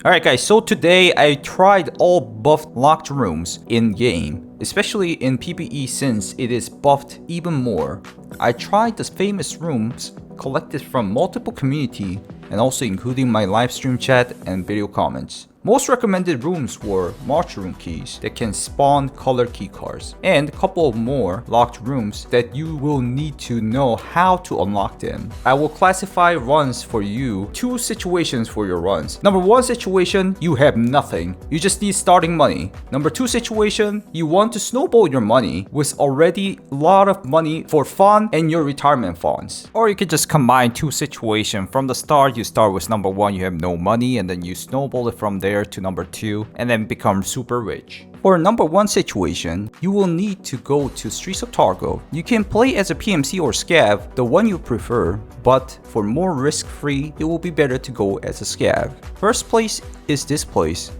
Alright guys, so today I tried all buffed locked rooms in game, especially in PVE since it is buffed even more. I tried the famous rooms collected from multiple community and also including my live stream chat and video comments. Most recommended rooms were march room keys that can spawn color key cards, and a couple of more locked rooms that you will need to know how to unlock them. I will classify runs for you, 2 situations for your runs. Number 1 situation, you have nothing. You just need starting money. Number 2 situation, you want to snowball your money with already a lot of money for fun and your retirement funds. Or you can just combine 2 situations. From the start, you start with number 1, you have no money, and then you snowball it from there to number 2 and then become super rich. For number 1 situation, you will need to go to Streets of Tarkov. You can play as a PMC or SCAV, the one you prefer, but for more risk-free, it will be better to go as a SCAV. First place is this place,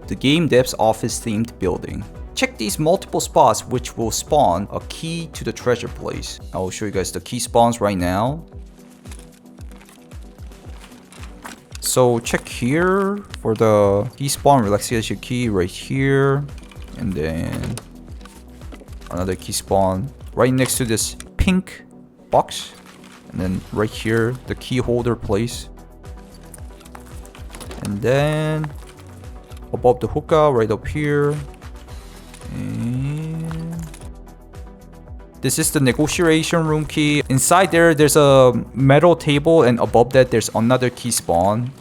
the Game Dev's office themed building. Check these multiple spots which will spawn a key to the treasure place. I will show you guys the key spawns right now. So check here for the key spawn relaxation key right here, and then another key spawn right next to this pink box, and then right here the key holder place, and then above the hookah right up here, and this is the negotiation room key. Inside there's a metal table, and above that there's another key spawn.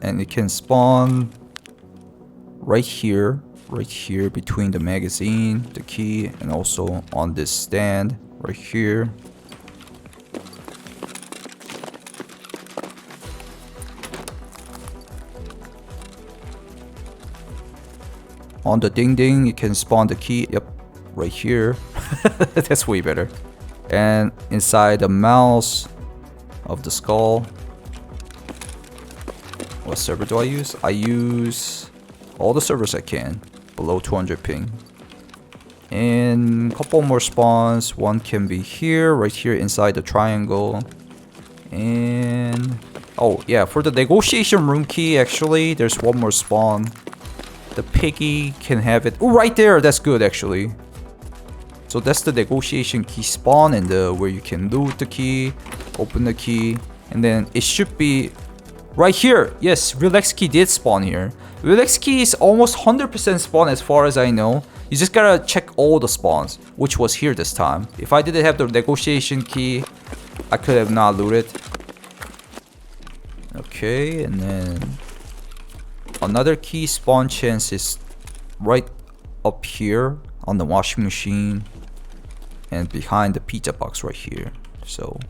And it can spawn right here between the magazine, the key, and also on this stand right here. On the ding ding, you can spawn the key. Yep, right here. That's way better. And inside the mouse of the skull. What server do I use? I use all the servers I can below 200 ping. And a couple more spawns. One can be here, right here inside the triangle. And oh yeah, for the negotiation room key, actually, there's one more spawn. The piggy can have it. Oh, right there. That's good actually. So that's the negotiation key spawn, and where you can loot the key, open the key, and then it should be right here. Yes, relax key did spawn here. Relax key is almost 100% spawn as far as I know. You just gotta check all the spawns, which was here this time. If I didn't have the negotiation key, I could have not looted. Okay, and then another key spawn chance is right up here on the washing machine and behind the pizza box right here. So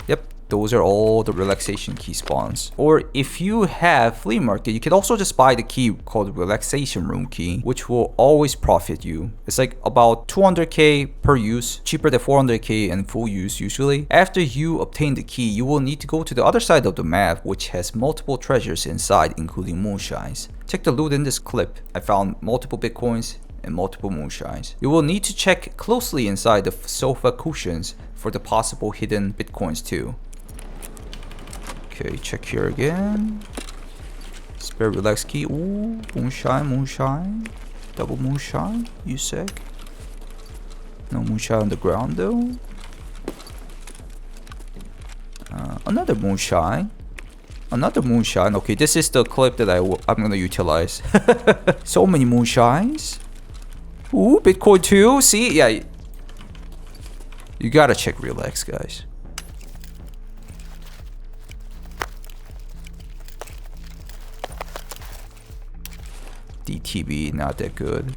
yep, those are all the relaxation key spawns. Or if you have flea market, you can also just buy the key called relaxation room key, which will always profit you. It's like about 200k per use, cheaper than 400k in full use usually. After you obtain the key, you will need to go to the other side of the map, which has multiple treasures inside, including moonshines. Check the loot in this clip. I found multiple bitcoins and multiple moonshines. You will need to check closely inside the sofa cushions for the possible hidden bitcoins too. Okay, check here again. Spare relax key. Ooh, moonshine. Double moonshine, you sec. No moonshine on the ground though. Another moonshine. Okay, this is the clip that I'm gonna utilize. So many moonshines. Ooh, Bitcoin too. See, yeah. You gotta check relax, guys. DTB, not that good.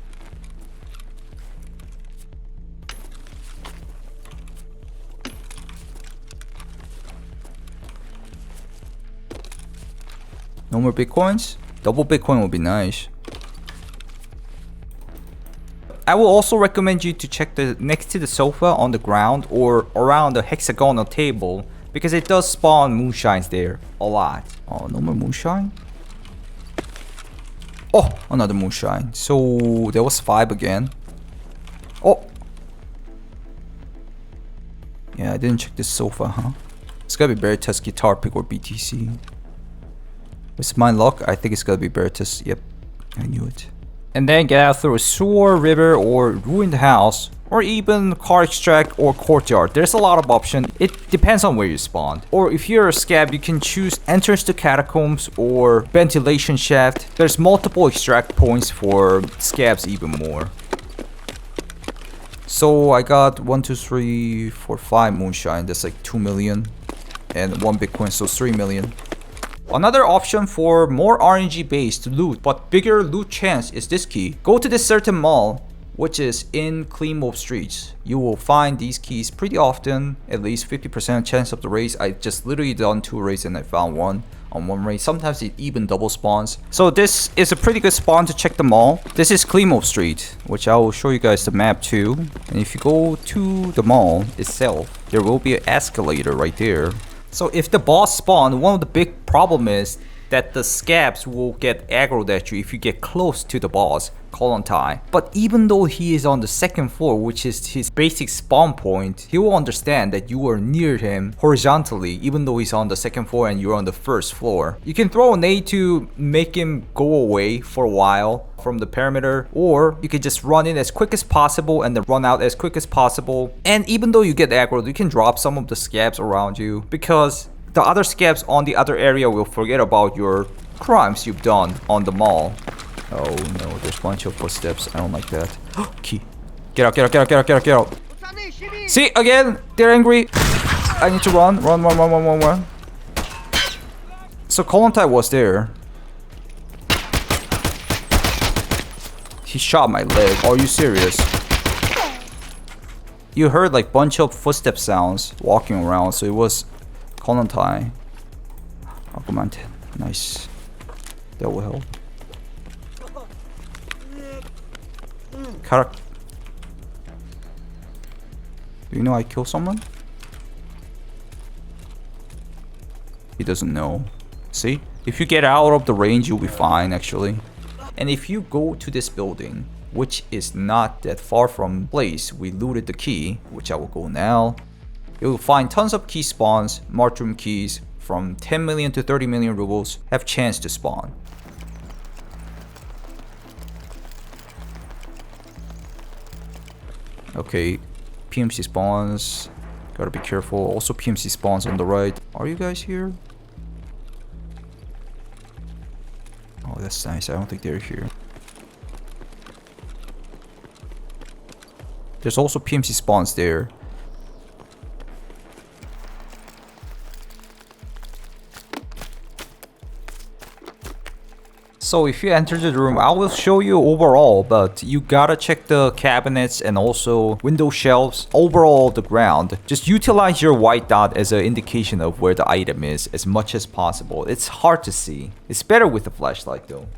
No more bitcoins? Double bitcoin would be nice. I will also recommend you to check the next to the sofa on the ground or around the hexagonal table, because it does spawn moonshines there a lot. Oh, no more moonshine? Oh, another moonshine. So there was 5 again. Oh, yeah, I didn't check this sofa, huh? It's gotta be Veritas guitar pick or BTC. With my luck, I think it's gonna be Veritas. Yep, I knew it. And then get out through a sewer, river, or ruined house, or even car extract or courtyard. There's a lot of options. It depends on where you spawn. Or if you're a scab, you can choose entrance to catacombs or ventilation shaft. There's multiple extract points for scabs even more. So I got 1, 2, 3, 4, 5 moonshine. That's like 2 million. And 1 Bitcoin, so 3 million. Another option for more RNG based loot but bigger loot chance is this key. Go to this certain mall, which is in Clean Move Streets. You will find these keys pretty often, at least 50% chance of the race. I just literally done 2 raids and I found one on 1 raid. Sometimes it even double spawns. So this is a pretty good spawn to check the mall. This is Clean Move Street, which I will show you guys the map too. And if you go to the mall itself, there will be an escalator right there. So if the boss spawn, one of the big problem is that the scabs will get aggroed at you if you get close to the boss, Kolontai. But even though he is on the 2nd floor, which is his basic spawn point, he will understand that you are near him horizontally, even though he's on the 2nd floor and you're on the 1st floor. You can throw a nade to make him go away for a while from the perimeter, or you can just run in as quick as possible and then run out as quick as possible. And even though you get aggroed, you can drop some of the scabs around you, because the other scabs on the other area will forget about your crimes you've done on the mall. Oh no, there's a bunch of footsteps. I don't like that. Key. Get out, get out, get out, get out, get out, get out. See, again, they're angry. I need to run. Run, run, run, run, run, run. So Kolontai was there. He shot my leg. Are you serious? You heard like bunch of footstep sounds walking around, so it was Kolontai. Argument. Nice. That will help. Karak. Do you know I killed someone? He doesn't know. See? If you get out of the range, you'll be fine actually. And if you go to this building, which is not that far from the place we looted the key, which I will go now, you'll find tons of key spawns. Marked room keys from 10 million to 30 million rubles have chance to spawn. Okay, PMC spawns. Gotta be careful. Also PMC spawns on the right. Are you guys here? Oh, that's nice. I don't think they're here. There's also PMC spawns there. So if you enter the room, I will show you overall, but you gotta check the cabinets and also window shelves, overall the ground. Just utilize your white dot as an indication of where the item is as much as possible. It's hard to see. It's better with a flashlight though.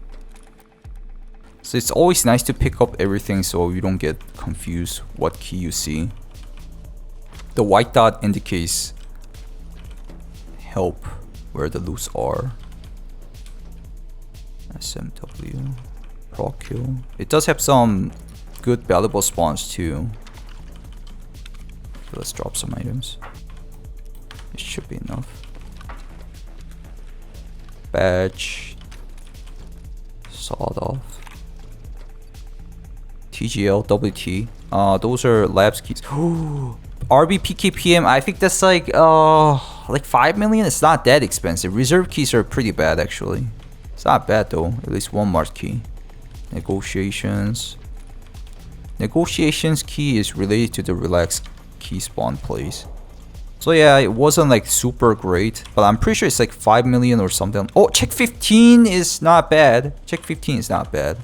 So it's always nice to pick up everything so you don't get confused what key you see. The white dot indicates help where the loots are. SMW, proc kill. It does have some good valuable spawns too. So let's drop some items. It should be enough. Badge, sawed off. TGL, WT. Those are labs keys. RBPKPM, I think that's like 5 million. It's not that expensive. Reserve keys are pretty bad actually. It's not bad though, at least 1 marked key. Negotiations. Negotiations key is related to the relaxed key spawn place. So yeah, it wasn't like super great, but I'm pretty sure it's like 5 million or something. Oh, check 15 is not bad. Check 15 is not bad.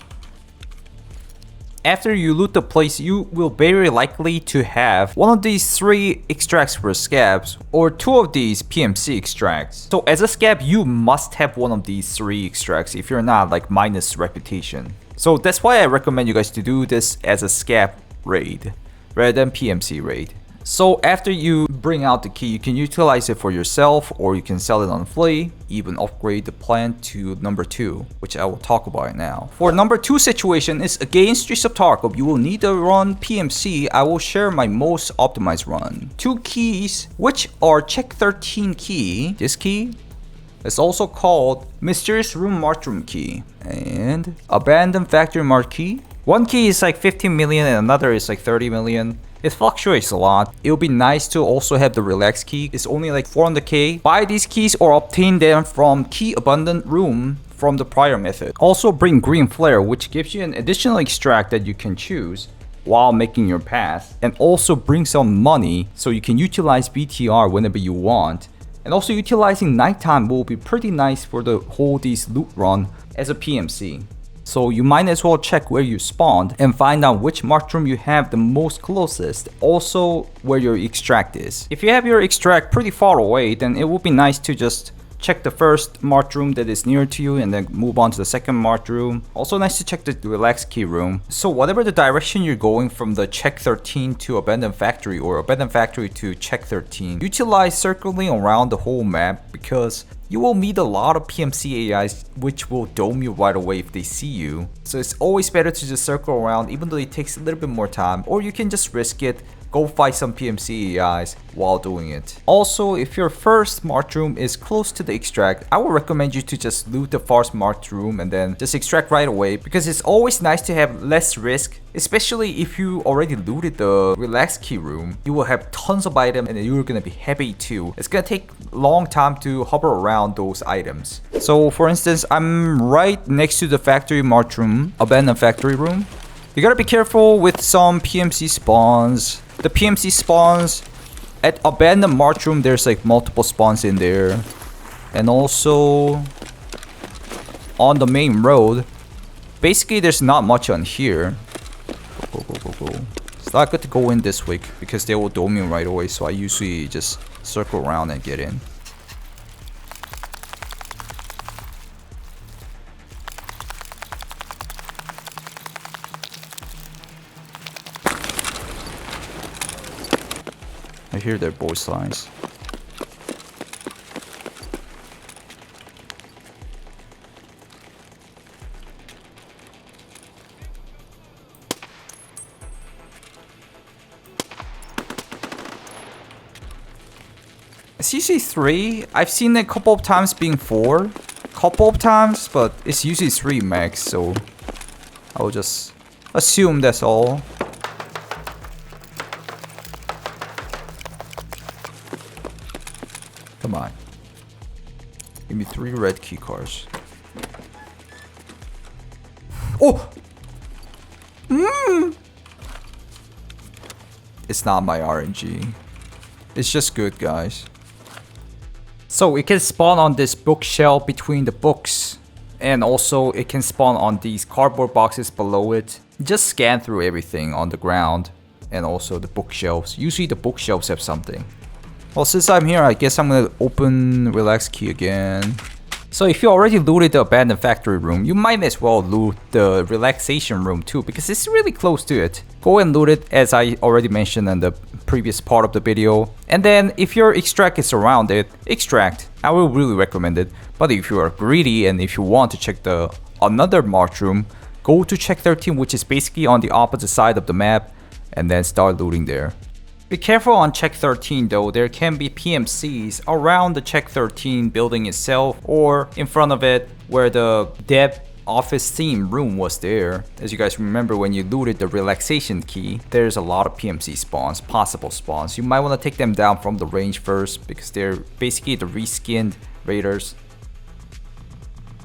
After you loot the place, you will very likely to have one of these 3 extracts for scabs or 2 of these PMC extracts. So as a scab, you must have one of these 3 extracts if you're not like minus reputation. So that's why I recommend you guys to do this as a scab raid rather than PMC raid. So after you bring out the key, you can utilize it for yourself or you can sell it on flea, even upgrade the plant to number 2, which I will talk about now. For number 2 situation is against Streets of Tarkov. You will need to run PMC. I will share my most optimized run. 2 keys, which are check 13 key, this key, It's also called Mysterious Room Marchroom Key and Abandoned Factory Marquee. One key is like 15 million and another is like 30 million. It fluctuates a lot. It would be nice to also have the Relax key. It's only like 400k. Buy these keys or obtain them from Key Abundant Room from the prior method. Also bring Green Flare, which gives you an additional extract that you can choose while making your path. And also bring some money so you can utilize BTR whenever you want. And also utilizing nighttime will be pretty nice for the whole these loot run as a PMC. So you might as well check where you spawned and find out which marked room you have the most closest, also where your extract is. If you have your extract pretty far away, then it would be nice to just check the first marked room that is near to you and then move on to the second marked room. Also nice to check the Relax key room. So whatever the direction you're going from the check 13 to Abandoned Factory or Abandoned Factory to check 13, utilize circling around the whole map because you will meet a lot of PMC AIs which will dome you right away if they see you. So it's always better to just circle around even though it takes a little bit more time, or you can just risk it, go fight some PMC AIs while doing it. Also, if your first marked room is close to the extract, I would recommend you to just loot the first marked room and then just extract right away, because it's always nice to have less risk, especially if you already looted the Relax key room. You will have tons of items and you're gonna be happy too. It's gonna take a long time to hover around those items. So for instance, I'm right next to the factory marked room, Abandoned Factory room. You gotta be careful with some PMC spawns. The PMC spawns at Abandoned March Room, there's like multiple spawns in there. And also on the main road, basically there's not much on here. Go. It's not good to go in this way because they will dome you right away, so I usually just circle around and get in. I hear their voice lines. It's usually 3. I've seen it a couple of times being 4. Couple of times, but it's usually 3 max, so I'll just assume that's all. Come on. Give me 3 red key cards. Oh! It's not my RNG. It's just good, guys. So it can spawn on this bookshelf between the books. And also it can spawn on these cardboard boxes below it. Just scan through everything on the ground. And also the bookshelves. Usually the bookshelves have something. Well, since I'm here, I guess I'm gonna open Relax Key again. So if you already looted the Abandoned Factory room, you might as well loot the Relaxation room too, because it's really close to it. Go and loot it, as I already mentioned in the previous part of the video. And then if your extract is around it, extract. I will really recommend it. But if you are greedy and if you want to check the another marked room, go to check 13, which is basically on the opposite side of the map, and then start looting there. Be careful on check 13 though, there can be PMCs around the check 13 building itself or in front of it where the dev office theme room was there. As you guys remember, when you looted the Relaxation key, there's a lot of PMC spawns, possible spawns. You might want to take them down from the range first because they're basically the reskinned raiders.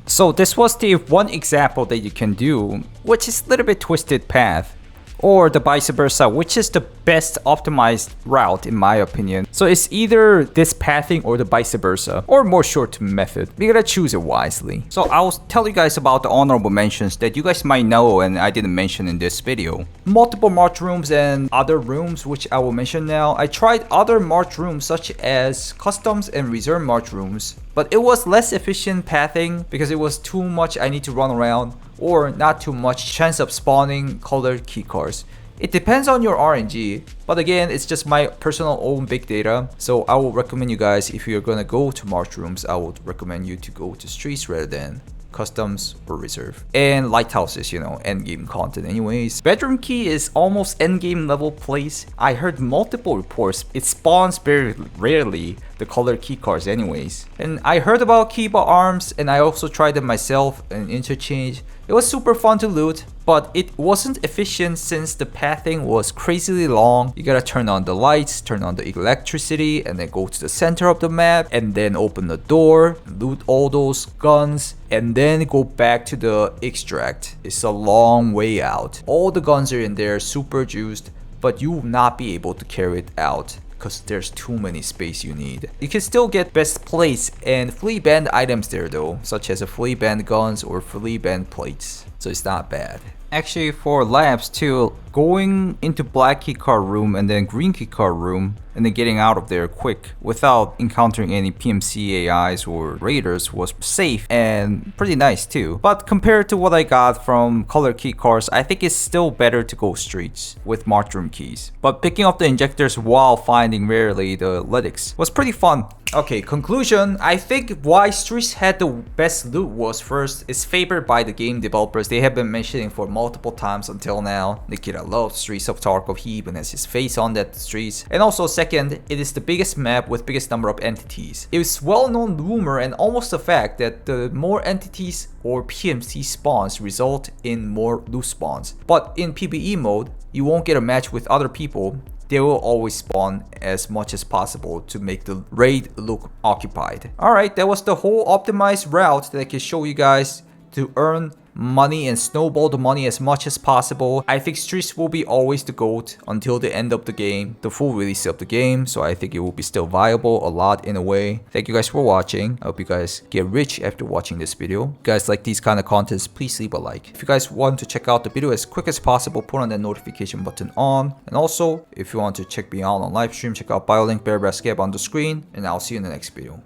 So this was the one example that you can do, which is a little bit twisted path. Or the vice versa, which is the best optimized route in my opinion. So it's either this pathing or the vice versa, or more short method. You gotta choose it wisely. So I'll tell you guys about the honorable mentions that you guys might know and I didn't mention in this video. Multiple marked rooms and other rooms, which I will mention now. I tried other marked rooms such as customs and reserve marked rooms, but it was less efficient pathing because it was too much I need to run around, or not too much chance of spawning colored keycards. It depends on your RNG, but again, it's just my personal own big data. So I will recommend you guys, if you're gonna go to marked rooms, I would recommend you to go to streets rather than customs, or reserve. And lighthouses, you know, endgame content anyways. Bedroom key is almost endgame level place. I heard multiple reports it spawns very rarely, the colored key cards anyways. And I heard about Kiba arms and I also tried them myself and interchange. It was super fun to loot, but it wasn't efficient since the pathing was crazily long. You gotta turn on the lights, turn on the electricity, and then go to the center of the map, and then open the door, loot all those guns, and then go back to the extract. It's a long way out. All the guns are in there, super juiced, but you will not be able to carry it out because there's too many space you need. You can still get best plates and flea band items there though, such as a flea band guns or flea band plates, so it's not bad. Actually, for labs too, going into black keycard room and then green keycard room and then getting out of there quick without encountering any PMC AIs or raiders was safe and pretty nice too. But compared to what I got from color keycards, I think it's still better to go streets with marked room keys. But picking up the injectors while finding rarely the lytics was pretty fun. Okay, conclusion. I think why streets had the best loot was first, it's favored by the game developers. They have been mentioning for multiple times until now. Nikita loves Streets of Tarkov. He even has his face on that streets. And also second, it is the biggest map with biggest number of entities. It's well-known rumor and almost a fact that the more entities or PMC spawns result in more loot spawns. But in PVE mode, you won't get a match with other people. They will always spawn as much as possible to make the raid look occupied. Alright, that was the whole optimized route that I can show you guys to earn money and snowball the money as much as possible. I think streets will be always the GOAT until the end of the game, the full release of the game, so I think it will be still viable a lot in a way. Thank you guys for watching. I hope you guys get rich after watching this video. If you guys like these kind of contents, please leave a like. If you guys want to check out the video as quick as possible, put on that notification button on. And also, if you want to check me out on live stream, check out bio link VeryBadSCAV on the screen, and I'll see you in the next video.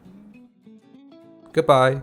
Goodbye.